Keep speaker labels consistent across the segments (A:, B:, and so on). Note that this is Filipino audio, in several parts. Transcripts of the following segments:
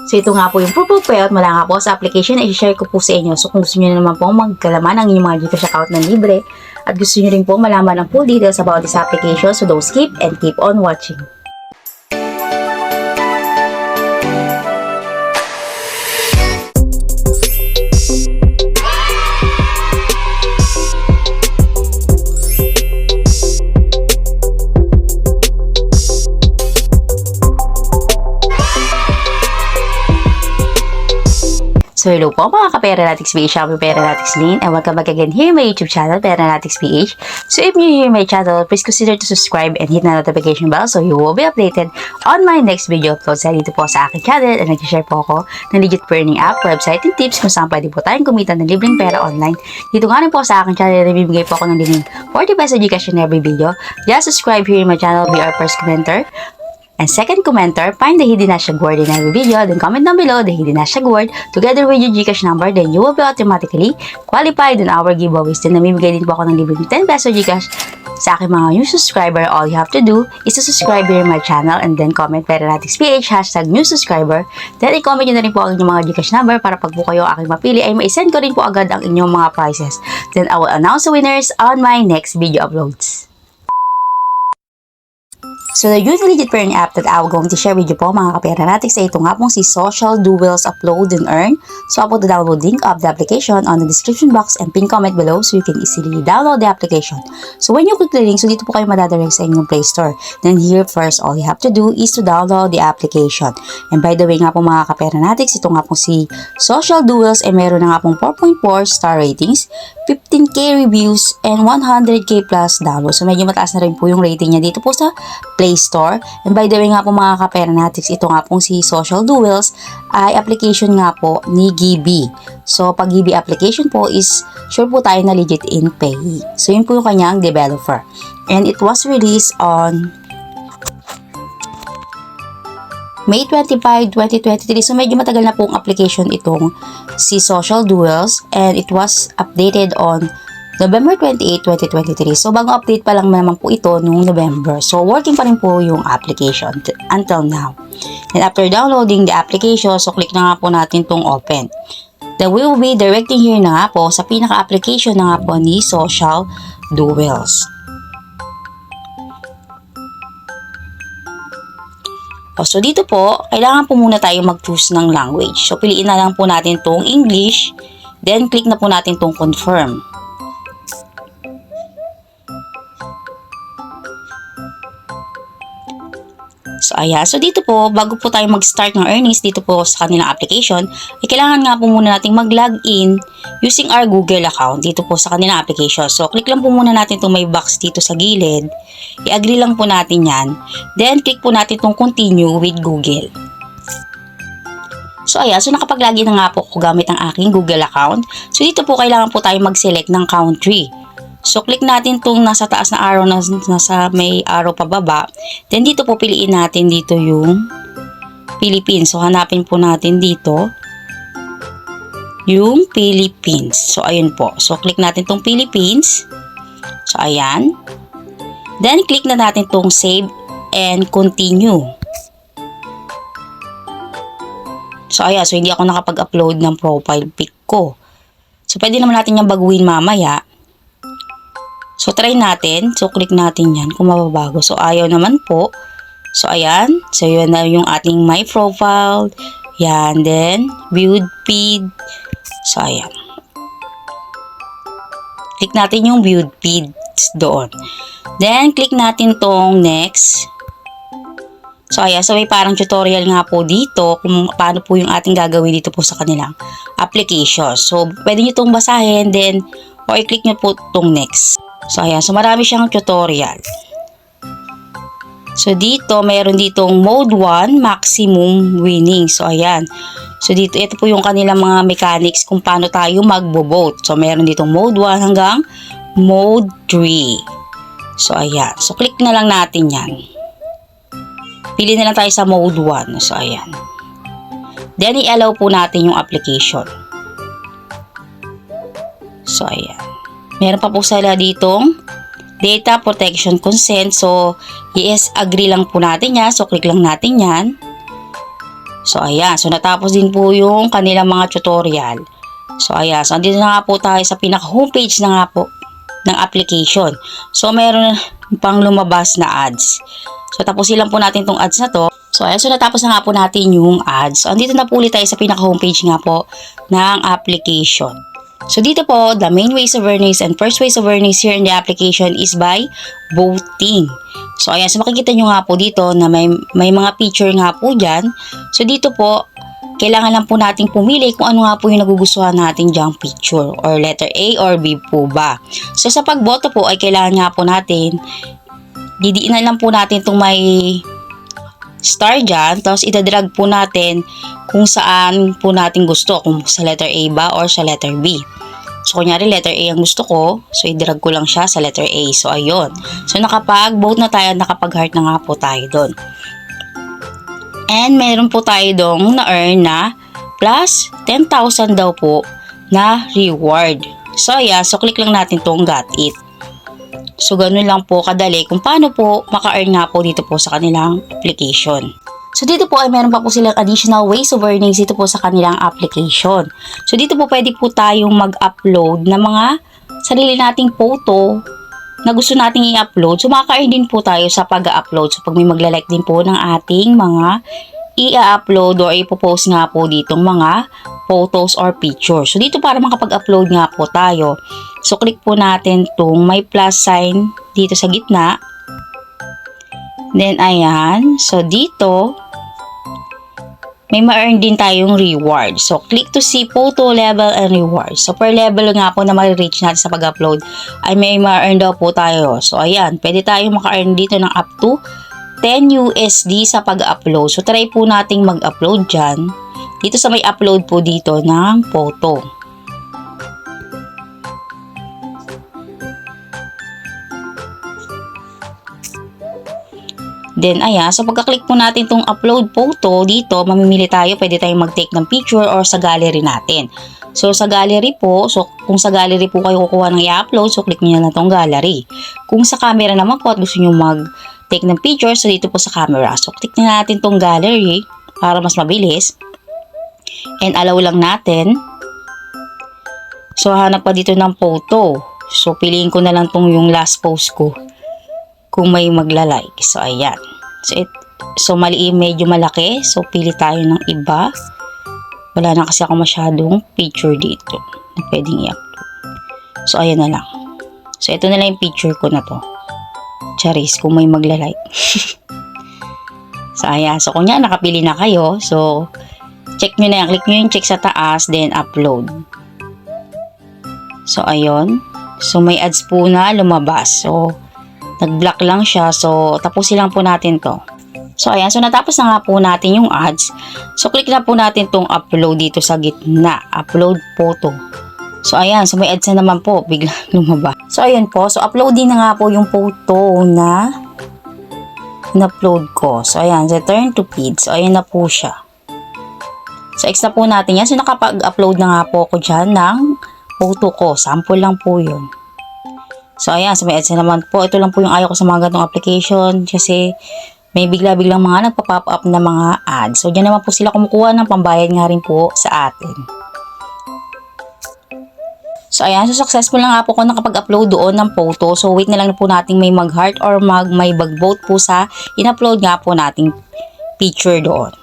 A: So ito nga po yung proof of payout mula nga po sa application na i-share ko po sa inyo. So kung gusto niyo naman po magkalaman ang inyong mga Gcash account na libre at gusto niyo rin po malaman ang full details about this application, so don't skip and keep on watching. So hello po mga ka-Peranatics PH, I'm Peranatics Lynn and welcome back again here in my YouTube channel, Peranatics PH. So if you're here in my channel, please consider to subscribe and hit the notification bell so you will be updated on my next video upload. Sa dito po sa aking channel and nag-share po ako ng legit earning app, website and tips kung saan pwede po tayong kumita ng libreng pera online. Dito nga rin po sa aking channel, nabibigay po ako ng libreng 40 peso Gcash in every video. Just subscribe here in my channel, be our first commenter. And second commenter, find the hidden hashtag word in every video, then comment down below the hidden hashtag word together with your Gcash number, then you will be automatically qualified in our giveaways. Then namimigay din po ako ng libreng 10 peso Gcash sa aking mga new subscriber. All you have to do is to subscribe here in my channel and then comment Peranatics PH hashtag new subscriber. Then i-comment nyo na rin po ang inyong mga Gcash number para pag po kayo aking mapili ay ma-send ko rin po agad ang inyong mga prizes. Then I will announce the winners on my next video uploads. So the new legit earning app that I will going to share with you po mga ka-Peranatics ay ito nga pong si Social Duels Upload and Earn. So I put the download link of the application on the description box and pin comment below so you can easily download the application. So when you click the link, so dito po kayo madadirect sa inyong Play Store. Then here first, all you have to do is to download the application. And by the way nga po mga ka-Peranatics, ito nga pong si Social Duels ay meron na nga pong 4.4 star ratings, 15k reviews, and 100k plus downloads. So medyo mataas na rin po yung rating niya dito po sa Play Store. And by the way nga po mga ka-Peranatics, ito nga pong si Social Duels ay application nga po ni Gibi. So pag Gibi application po is sure po tayo na legit in pay. So yun po yung kanyang developer. And it was released on May 25, 2023. So medyo matagal na pong application itong si Social Duels and it was updated on November 28, 2023. So bagong update pa lang naman po ito noong November. So working pa rin po yung application until now. And after downloading the application, so click na nga po natin tong open. Then we will be directing here na nga po sa pinaka-application na nga po ni Social Duels. So dito po, kailangan po muna tayo mag-choose ng language. So piliin na lang po natin tong English, then click na po natin tong confirm. So ayan, so dito po, bago po tayo mag-start ng earnings dito po sa kanilang application, ay kailangan nga po muna nating mag-login using our Google account dito po sa kanilang application. So click lang po muna natin itong may box dito sa gilid, i-agree lang po natin yan, then click po natin itong continue with Google. So ayan, so nakapag-login na nga po ako gamit ang aking Google account. So dito po kailangan po tayo mag-select ng country. So, click natin itong nasa taas na arrow, nasa may arrow pababa. Then, dito po piliin natin dito yung Philippines. So, hanapin po natin dito yung Philippines. So, ayun po. So, click natin itong Philippines. So, ayan. Then, click na natin itong save and continue. So, ayan. So, hindi ako nakapag-upload ng profile pic ko. So, pwede naman natin yung baguhin mamaya. So, try natin. So, click natin yan kung mababago. So, ayaw naman po. So, ayan. So, yun na yung ating my profile. Yan. Then, viewed feed. So, ayan. Click natin yung viewed feeds doon. Then, click natin tong next. So, ayan. So, may parang tutorial nga po dito kung paano po yung ating gagawin dito po sa kanilang application. So, pwede nyo itong basahin. Then, o i-click nyo po tong next. So, ayan. So, marami siyang tutorial. So, dito, mayroon ditong mode 1, maximum winning. So, ayan. So, dito, ito po yung kanilang mga mechanics kung paano tayo magbo-vote. So, mayroon ditong mode 1 hanggang mode 3. So, ayan. So, click na lang natin yan. Pili na lang tayo sa mode 1. So, ayan. Then, i-allow po natin yung application. So, ayan. Meron pa po sila ditong data protection consent. So, yes, agree lang po natin yan. So, click lang natin yan. So, ayan. So, natapos din po yung kanilang mga tutorial. So, ayan. So, andito na nga po tayo sa pinaka-homepage na nga po ng application. So, meron pang lumabas na ads. So, tapusin lang po natin tong ads na to. So, ayan. So, natapos na nga po natin yung ads. So, andito na po ulit tayo sa pinaka-homepage nga po ng application. So, dito po, the main ways of earnings and first ways of earnings here in the application is by voting. So, ayan. So, makikita nyo nga po dito na may mga feature nga po dyan. So, dito po, kailangan lang po nating pumili kung ano nga po yung nagugustuhan natin dyang picture or letter A or B po ba. So, sa pagboto po ay kailangan nga po natin, didiinan lang po natin itong may star dyan, tapos itadrag po natin kung saan po natin gusto, kung sa letter A ba or sa letter B. So, kunyari, letter A ang gusto ko. So, i-drag ko lang siya sa letter A. So, ayun. So, nakapag-vote na tayo, nakapag-heart na nga po tayo doon. And, meron po tayo dong na-earn na plus 10,000 daw po na reward. So, ayan. So, click lang natin tong got it. So, ganun lang po kadali kung paano po maka-earn nga po dito po sa kanilang application. So, dito po ay meron pa po silang additional ways of earnings dito po sa kanilang application. So, dito po pwede po tayong mag-upload ng mga sarili nating photo na gusto nating i-upload. So, maka-earn din po tayo sa pag-upload. So, pag may magla-like din po ng ating mga i-upload or ipopost nga po ditong mga photos or pictures. So, dito para makapag-upload nga po tayo. So, click po natin itong may plus sign dito sa gitna. Then, ayan. So, dito, may ma-earn din tayong reward. So, click to see photo level and reward. So, per level nga po na ma-reach natin sa pag-upload ay may ma-earn daw po tayo. So, ayan. Pwede tayong maka-earn dito ng up to 10 USD sa pag-upload. So, try po nating mag-upload dyan. Dito sa may upload po dito ng photo. Then, ayan. So, pagka-click po natin itong upload photo, dito, mamimili tayo. Pwede tayong mag-take ng picture or sa gallery natin. So, sa gallery po, so, kung sa gallery po kayo kukuha ng i-upload, so, click nyo na itong gallery. Kung sa camera naman po at gusto nyo mag-take ng picture, so, dito po sa camera. So, click na natin itong gallery para mas mabilis. And, allow lang natin. So, hanap pa dito ng photo. So, piliin ko na lang itong yung last post ko. Kung may magla-like. So, ayan. So, medyo malaki. So, pili tayo ng iba. Wala na kasi ako masyadong picture dito na pwedeng i-upload. So, ayan na lang. So, ito na lang yung picture ko na to. Charis, kung may magla-like. So, ayan. So, kung yan, nakapili na kayo. So, check nyo na yan. Click nyo yung check sa taas, then upload. So, ayun. So, may ads po na lumabas. So, nag-block lang siya. So, tapusin lang po natin to. So, ayan. So, natapos na nga po natin yung ads. So, click na po natin tong upload dito sa gitna. Upload photo. So, ayan. So, may ads na naman po. Bigla lumabas. So, ayan po. So, upload din na nga po yung photo na in-upload ko. So, ayan. Return to feed. So, ayan na po siya. So, extra po natin yan. So, nakapag-upload na nga po ako dyan ng photo ko. Sample lang po yun. So, ayan. So, may ads na naman po. Ito lang po yung ayaw ko sa mga ganitong application kasi may bigla-biglang mga nagpa-pop up na mga ads. So, dyan naman po sila kumukuha ng pambayad nga rin po sa atin. So, ayan. So, successful na nga po ako nakapag-upload doon ng photo. So, wait na lang po natin may mag-heart or may mag-vote po sa in-upload nga po nating picture doon.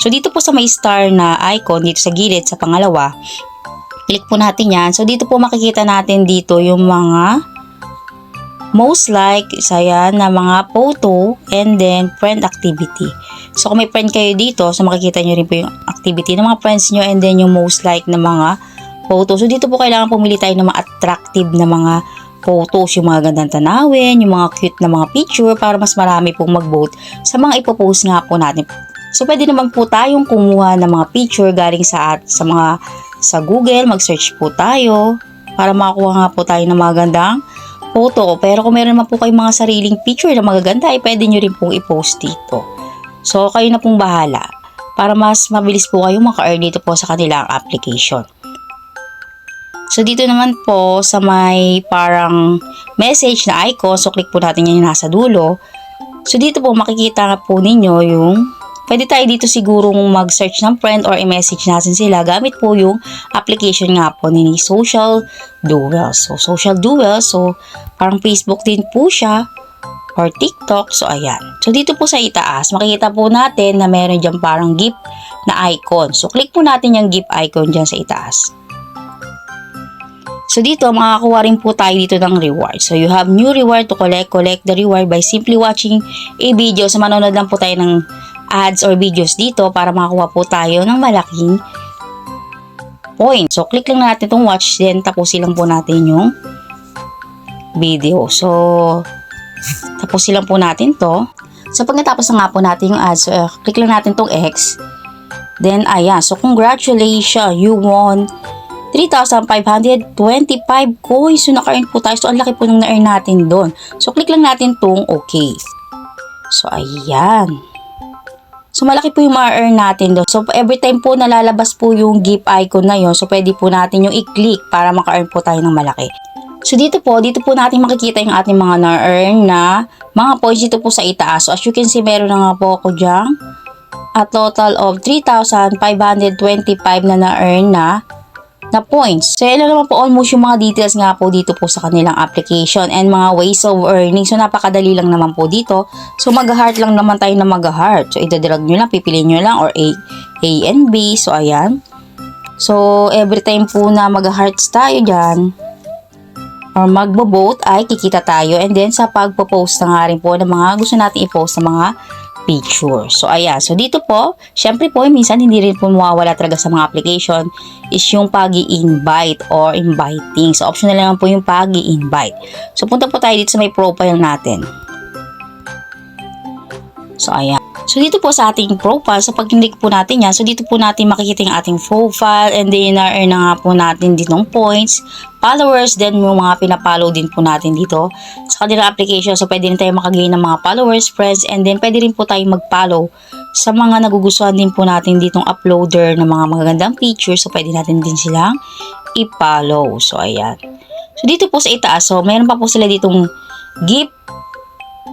A: So, dito po sa may star na icon, dito sa gilid, sa pangalawa, click po natin yan. So, dito po makikita natin dito yung mga most like, isa yan na mga photo and then friend activity. So, kung may friend kayo dito, so makikita nyo rin po yung activity ng mga friends nyo and then yung most like na mga photo. So, dito po kailangan pumili tayo ng mga attractive na mga photos, yung mga gandang tanawin, yung mga cute na mga picture para mas marami pong mag-vote sa mga ipopost nga po natin. So, pwede naman po tayong kumuha ng mga picture galing sa Google, mag-search po tayo para makakuha nga po tayo ng mga gandang photo. Pero kung meron naman po kayong mga sariling picture na magaganda, ay pwede nyo rin pong i-post dito. So, kayo na pong bahala para mas mabilis po kayong maka-earn dito po sa kanilang application. So, dito naman po sa may parang message na icon, so click po natin yan yung nasa dulo. So, dito po makikita po ninyo yung pwede tayo dito siguro mag-search ng friend or i-message natin sila gamit po yung application nga po ni Social Duel. So, Social Duel, so parang Facebook din po siya or TikTok. So, ayan. So, dito po sa itaas, makikita po natin na meron dyan parang gift na icon. So, click po natin yung gift icon dyan sa itaas. So, dito, makakakuha rin po tayo dito ng reward. So, you have new reward to collect. Collect the reward by simply watching a video. So, manonood lang po tayo ng ads or videos dito para makakuha po tayo ng malaking point. So, click lang natin itong watch, then tapusin lang po natin yung video. So, tapusin lang po natin to. So, pag natapos na nga po natin yung ads, click lang natin tong X. Then, ayan. So, congratulations! You won 3,525 coins. So, naka-earn po tayo. So, ang laki po nung na-earn natin doon. So, click lang natin tong OK. So, ayan. So, malaki po yung ma-earn natin doon. So, every time po nalalabas po yung gift icon na yon, so, pwede po natin yung i-click para maka-earn po tayo ng malaki. So, dito po natin makikita yung ating mga na-earn na mga points dito po sa itaas. So, as you can see, meron na nga po ako dyan a total of 3,525 na na-earn na points. So, yan lang naman po almost yung mga details nga po dito po sa kanilang application and mga ways of earning. So, napakadali lang naman po dito. So, mag-heart lang naman tayo na mag-heart. So, idadrag nyo lang, pipiliin nyo lang or A and B. So, ayan. So, every time po na mag-hearts tayo dyan, or magbo-vote ay kikita tayo, and then sa pagpo-post na nga rin po ng mga gusto natin i-post na mga picture. So, ayan. So, dito po, syempre po, minsan hindi rin po mawawala talaga sa mga application is yung pag-i-invite or inviting. So, optional lang po yung pag-i-invite. So, punta po tayo dito sa may profile natin. So, ayan. So, dito po sa ating profile, so pag click po natin yan, so dito po natin makikita yung ating profile, and then na-earn na nga po natin ditong points, followers, then yung mga pinapollow din po natin dito sa kanilang application. So, pwede rin tayo makagain ng mga followers, friends, and then pwede rin po tayo mag-follow sa mga nagugustuhan din po natin ditong uploader ng mga magagandang pictures. So, pwede natin din silang i-follow. So, ayan. So, dito po sa itaas, so mayroon pa po sila ditong gift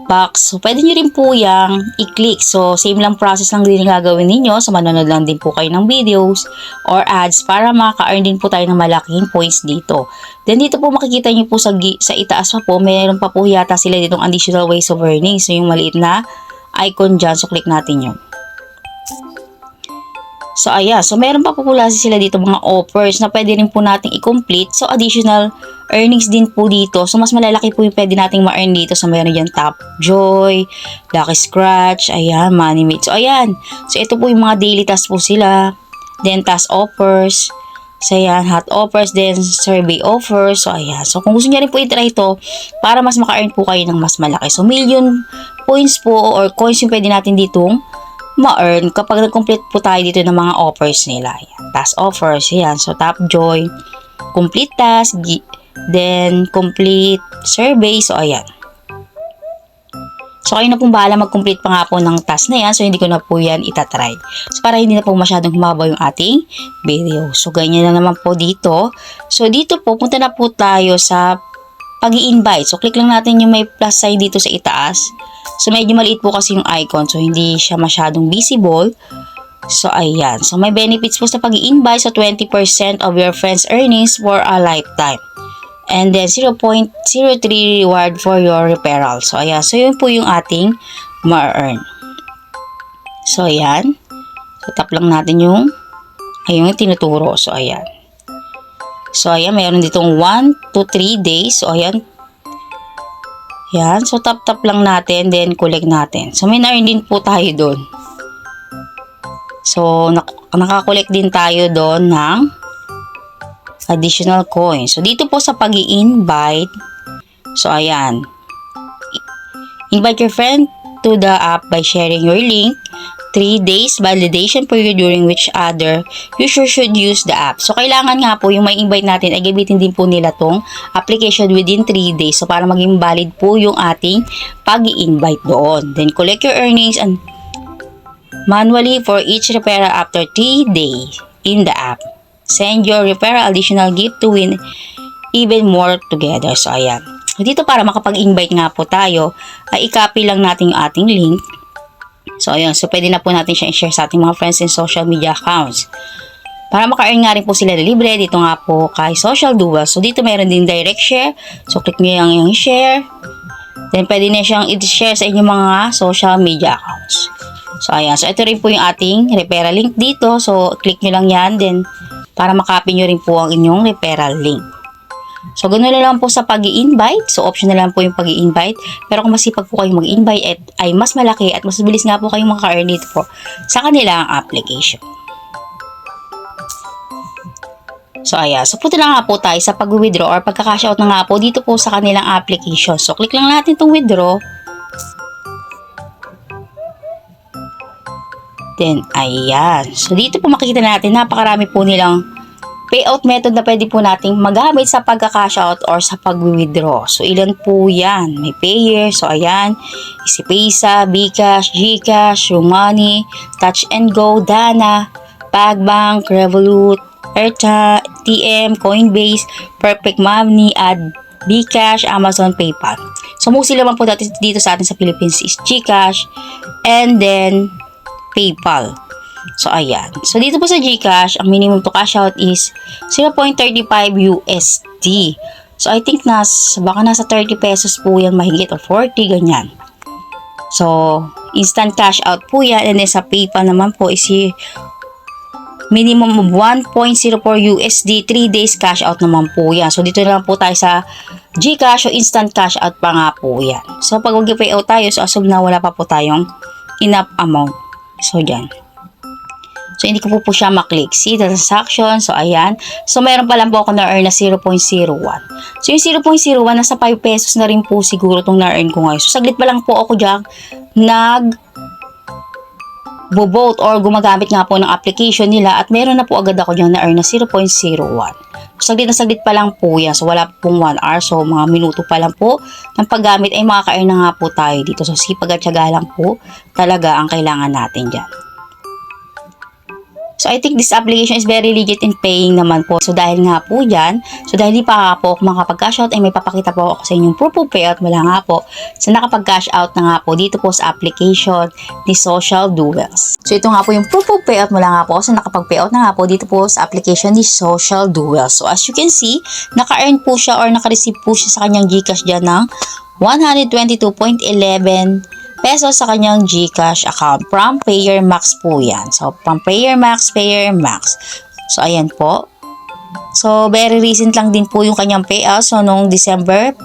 A: box. So, pwede nyo rin po yung i-click. So, same lang process lang din yung gagawin ninyo. So, manonood lang din po kayo ng videos or ads para maka-earn din po tayo ng malaking points dito. Then, dito po makikita nyo po sa itaas pa po, mayroon pa po yata sila ditong additional ways of earning. So, yung maliit na icon dyan. So, click natin yun. So, ayan. So, meron pa po sila dito mga offers na pwede rin po nating i-complete. So, additional earnings din po dito. So, mas malalaki po yung pwede nating ma-earn dito. So, meron dyan Top Joy, Lucky Scratch, ayan, Money Mate. So, ayan. So, ito po yung mga daily tasks po sila. Then, task offers. So, ayan, hot offers. Then, survey offers. So, ayan. So, kung gusto niyo rin po i-try ito para mas maka-earn po kayo ng mas malaki. So, million points po or coins yung pwede natin ditong ma-earn kapag nag-complete po tayo dito ng mga offers nila. Ayan, task offers, ayan. So, Top Joy, complete task, then complete survey. So, ayan. So, kayo na pong bahala mag-complete pa nga po ng task na yan. So, hindi ko na po yan itatry. So, para hindi na po masyadong humaba yung ating video. So, ganyan na naman po dito. So, dito po, punta na po tayo sa pag-i-invite. So, click lang natin yung may plus sign dito sa itaas. So, medyo maliit po kasi yung icon. So, hindi siya masyadong visible. So, ayan. So, may benefits po sa pag-i-invite. So, 20% of your friends' earnings for a lifetime. And then, 0.03 reward for your referral. So, ayan. So, yun po yung ating ma-earn. So, ayan. So, tap lang natin yung tinuturo. So, ayan. So, ayan. Mayroon ditong 1 to 3 days. So, ayan. Yan. So, tap-tap lang natin. Then, collect natin. So, may na-earn din po tayo doon. So, nakakolect din tayo doon ng additional coins. So, dito po sa pag-i-invite. So, ayan. Invite your friend to the app by sharing your link. 3 days validation period during which other user should use the app. So, kailangan nga po yung may invite natin ay gamitin din po nila tong application within 3 days. So, para maging valid po yung ating pag-i-invite doon. Then, collect your earnings and manually for each referral after 3 days in the app. Send your referral additional gift to win even more together. So, ayan. Dito para makapag-invite nga po tayo, ay i-copy lang natin yung ating link. So, ayun. So, pwede na po natin siya i-share sa ating mga friends and social media accounts. Para maka-earn nga rin po sila na libre, dito nga po kay Social Duel. So, dito mayroon din direct share. So, click nyo yung share. Then, pwede na siyang i-share sa inyong mga social media accounts. So, ayan. So, ito rin po yung ating referral link dito. So, click nyo lang yan. Then, para makopy nyo rin po ang inyong referral link. So, ganoon na lang po sa pag-i-invite. So, option na lang po yung pag-i-invite. Pero kung masipag po kayong mag-invite ay mas malaki at mas bilis nga po kayong maka-earn dito po sa kanilang application. So, ayan. So, punta na nga po tayo sa pag-withdraw or pagka-cash out na nga po dito po sa kanilang application. So, click lang natin itong withdraw. Then, ayan. So, dito po makikita natin, napakarami po nilang payout method na pwede po nating magamit sa pagka-cash out or sa pag-withdraw. So, ilan po yan? May payer. So, ayan. EasyPaysa, Bcash, Gcash, Money, Touch and Go, Dana, PagBank, Revolut, Airta, TM, Coinbase, Perfect Money, Bcash, Amazon, PayPal. So, mostly naman po dito sa atin sa Philippines is Gcash and then PayPal. So, ayan. So, dito po sa Gcash, ang minimum to cash out is 0.35 USD. So, I think baka nasa 30 pesos po yan mahigit or 40, ganyan. So, instant cash out po yan. And then sa PayPal naman po is minimum of 1.04 USD, 3 days cash out naman po yan. So, dito na lang po tayo sa Gcash o instant cash out pa nga po yan. So, pag mag-payout tayo, so assume na wala pa po tayong enough amount. So, dyan. So, hindi ko po siya maklik. See, the transaction. So, ayan. So, meron pa lang po ako na-earn na 0.01. So, yung 0.01, nasa 5 pesos na rin po siguro itong na-earn ko ngayon. So, saglit pa lang po ako dyan nag-vote or gumagamit nga po ng application nila at meron na po agad ako dyan na-earn na 0.01. So, saglit na saglit pa lang po yan. So, wala pong 1 hour. So, mga minuto pa lang po ng paggamit ay makaka-earn na nga po tayo dito. So, sipag at tiyaga lang po talaga ang kailangan natin dyan. So, I think this application is very legit in paying naman po. So, dahil nga po dyan, so dahil di pa po ako makapag-cash out, ay may papakita po ako sa inyong proof of payout mula nga po sa nakapag-cash out na nga po dito po sa application ni Social Duels. So, ito nga po yung proof of payout mula nga po sa nakapag-payout na nga po dito po sa application ni Social Duels. So, as you can see, naka-earn po siya or naka-receive po siya sa kanyang Gcash dyan ng 122.11 pesos sa kanyang Gcash account from Payer Max po yan. So, from Payer Max. So, ayan po. So, very recent lang din po yung kanyang payout. So, noong December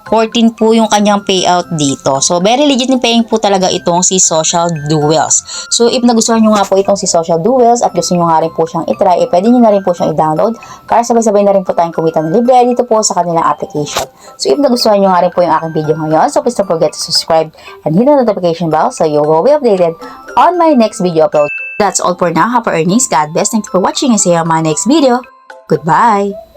A: 14 po yung kanyang payout dito. So, very legit in paying po talaga itong si Social Duels. So, if nagustuhan nyo nga po itong si Social Duels at gusto nyo nga rin po siyang itry, pwede nyo na rin po siyang i-download para sabay-sabay na rin po tayong kumita ng libre dito po sa kanilang application. So, if nagustuhan nyo nga rin po yung aking video ngayon, so please don't forget to subscribe and hit the notification bell so you will be updated on my next video upload. That's all for now. Happy earnings. God bless. Thank you for watching and see you on my next video. Goodbye.